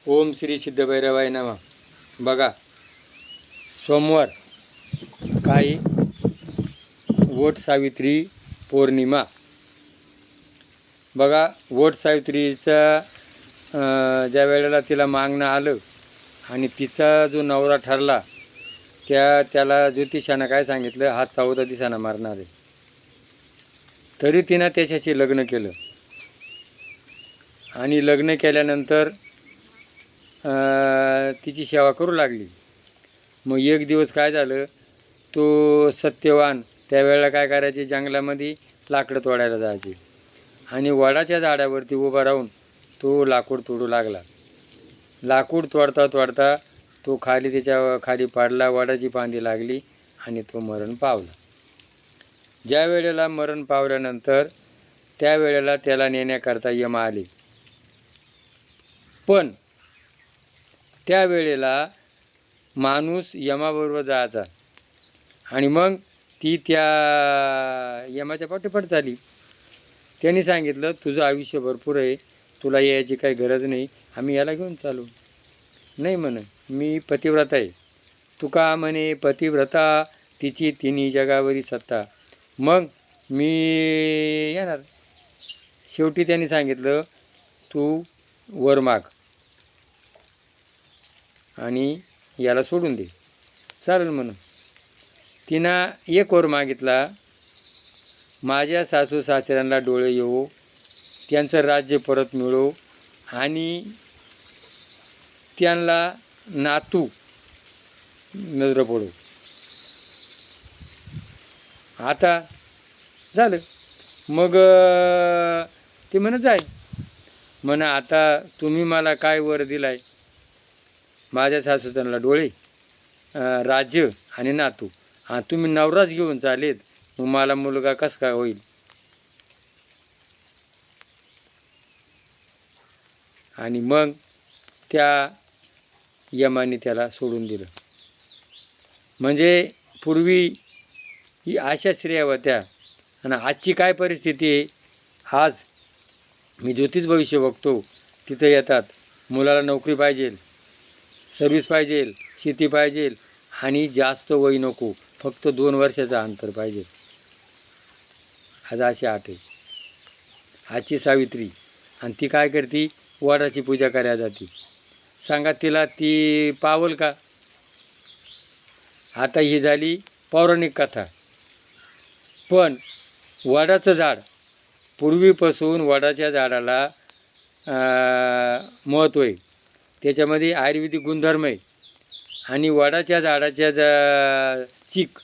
ओम श्री सिद्धभैरवाय नमः. बघा, सोमवार काही वट सावित्री पौर्णिमा. बघा, वट सावित्रीचा ज्या वेळेला तिला मागणं आलं आणि तिचा जो नवरा ठरला त्याला ज्योतिषानं काय सांगितलं, हा 14 दिवसानं मारणार आहे. तरी तिनं त्याच्याशी लग्न केलं आणि लग्न केल्यानंतर तिची सेवा करू लागली. मग एक दिवस काय झालं, तो सत्यवान त्यावेळेला काय करायचे, जंगलामध्ये लाकडं तोडायला जायचे आणि वडाच्या झाडावरती उभा राहून तो लाकूड तोडू लागला. लाकूड तोडता तोडता तो त्याच्या खाली पाडला, वडाची फांदी लागली आणि तो मरण पावला. ज्या वेळेला मरण पावल्यानंतर त्यावेळेला त्याला नेण्याकरता यम आले. पण त्यावेळेला माणूस यमाबरोबर जायचा आणि मग ती त्या यमाच्या पाठोपाठ झाली. त्यांनी सांगितलं, तुझं आयुष्य भरपूर आहे, तुला यायची काही गरज नाही, आम्ही याला घेऊन चालू. नाही म्हणे, मी पतिव्रता आहे. तुका म्हणे पतिव्रता तिची तिन्ही जगावरी सत्ता, मग मी येणार. शेवटी त्यांनी सांगितलं, तू वर माग आणि याला सोडून दे. चालेल म्हणून तिनं एक वर मागितला, माझ्या सासू सासऱ्यांना डोळे येवो, त्यांचं राज्य परत मिळो आणि त्यांना नातू नजर पडो. आता झालं. मग ते म्हणत जाय म्हणा, आता तुम्ही मला काय वर दिलाय, माझ्या सासूत्यांना डोळे, राज्य आणि नातू, हा तुम्ही नवराच घेऊन चालेत, मग मला मुलगा कस काय होईल. आणि मग त्या यमाने त्याला सोडून दिलं. म्हणजे पूर्वी ही अशा स्त्रिया होत्या आणि आजची काय परिस्थिती आहे. आज मी ज्योतिष भविष्य बघतो, तिथं येतात, मुलाला नोकरी पाहिजे, सर्व्हिस पाहिजे, शेती पाहिजे आणि जास्त वय नको, फक्त 2 वर्षाचा अंतर पाहिजे. आज अशी आठ आहे आजची सावित्री. आणि ती काय करते, वडाची पूजा करायला जाते. सांगा तिला ती पावल का. आता ही झाली पौराणिक कथा. पण वडाचं झाड, पूर्वीपासून वडाच्या झाडाला महत्त्व आहे. त्याच्यामध्ये आयुर्वेदिक गुणधर्म आहे आणि वडाच्या झाडाच्या चीक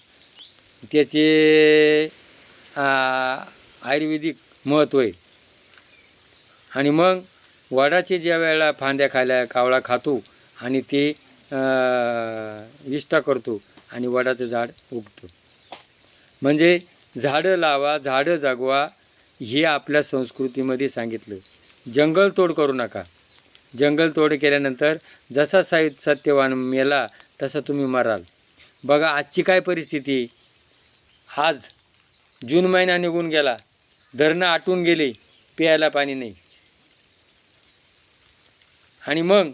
त्याचे आयुर्वेदिक महत्त्व आहे. आणि मग वडाचे ज्या वेळेला फांद्या कावळा खातो आणि ते विष्ठा करतो आणि वडाचं झाड उगतं. म्हणजे झाडं लावा, झाडं जगवा, हे आपल्या संस्कृतीमध्ये सांगितलं. जंगलतोड करू नका. जंगलतोड केल्यानंतर जसा सत्यवान मेला तसा तुम्ही मराल. बघा, आजची काय परिस्थिती आहे. आज जून महिना निघून गेला, धरणं आटून गेले, प्यायला पाणी नाही. आणि मग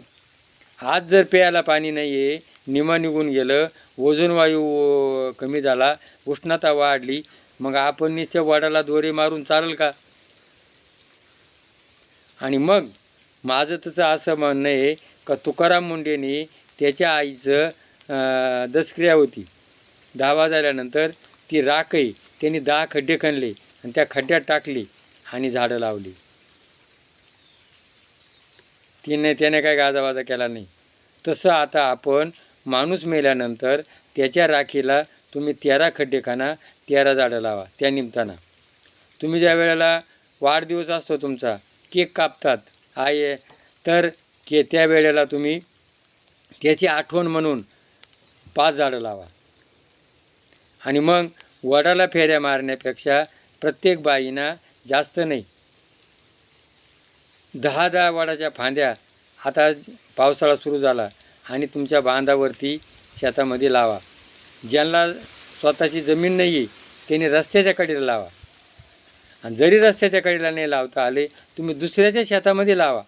आज जर प्यायला पाणी नाही आहे, निमा निघून गेलं, ओझोन वायू कमी झाला, उष्णता वाढली, मग आपण नुसत्या वडाला दोरे मारून चालेल का. आणि मग माझं तसं असं म्हणणं आहे का, तुकाराम मुंडेने त्याच्या आईचं दशक्रिया होती, 10 वाजल्यानंतर ती राख आहे, त्यांनी 10 खड्डे खणले आणि त्या खड्ड्यात टाकली आणि झाडं लावली. त्याने काय गाजावाजा केला नाही. तसं आता आपण माणूस मेल्यानंतर त्याच्या राखीला तुम्ही 13 खड्डे खणा, 13 झाडं लावा. त्या निमित्तानं तुम्ही ज्या वेळेला वाढदिवस असतो तुमचा, केक कापतात आहे, तर त्या वेळेला तुम्ही त्याची आठवण म्हणून 5 झाडं लावा. आणि मग वडाला फेऱ्या मारण्यापेक्षा प्रत्येक बाईना जास्त नाही, 10 वडाच्या फांद्या, आता पावसाळा सुरू झाला आणि तुमच्या बांधावरती शेतामध्ये लावा. ज्यांना स्वतःची जमीन नाही आहे त्यांनी रस्त्याच्या कडेला लावा. आणि जरी रस्त्याच्या कडेला नाही लावता आले, तुम्ही दुसऱ्याच्या शेतामध्ये लावा.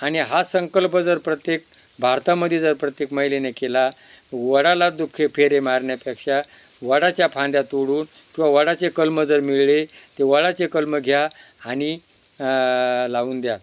आणि हा संकल्प जर प्रत्येक भारतामध्ये जर प्रत्येक महिलेने केला, वडाला दुःखे फेरे मारण्यापेक्षा वडाच्या फांद्या तोडून किंवा वडाचे कलम जर मिळले ते वडाचे कलम घ्या आणि लावून द्या.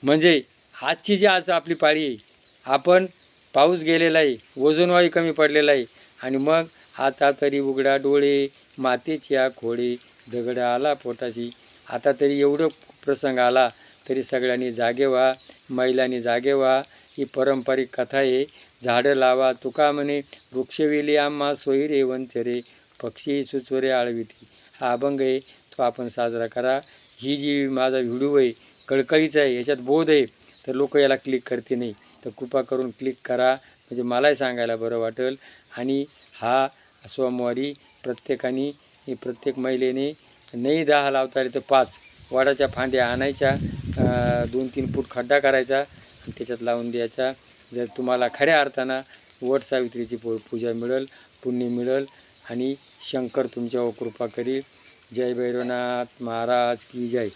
म्हणजे आजची जी आज आपली पाळी आहे, आपण पाऊस गेलेला आहे, ओझोनवायू कमी पडलेला आहे आणि मग आता तरी उघडा डोळे मातेच्या खोडे दगड आला पोटाची. आता तरी एवढं प्रसंग आला तरी सगळ्यांनी जागे व्हा, महिलांनी जागे व्हा. ही पारंपरिक कथा आहे. झाडं लावा तुका म्हणे, वृक्षवेली आम्हा सोयरे वंचरे, पक्षी सुचोरे आळविती. हा अभंग आहे, तो आपण साजरा करा. ही जी माझा व्हिडिओ आहे कळकळीचा आहे, याच्यात बोध आहे, तर लोक याला क्लिक करते नाही, तर कृपा करून क्लिक करा, म्हणजे मलाही सांगायला बरं वाटेल. आणि हा सोमवारी प्रत्येकाने प्रत्येक महिलेने नाही 10 लावता आले तर 5 वडाच्या फांद्या आणायच्या, 2-3 फूट खड्डा करायचा आणि त्याच्यात लावून द्यायचा. जर तुम्हाला खऱ्या अर्थानं वट सावित्रीची पूजा मिळेल, पुण्य मिळेल आणि शंकर तुमच्यावर कृपा करील. जय भैरवनाथ महाराज की जय.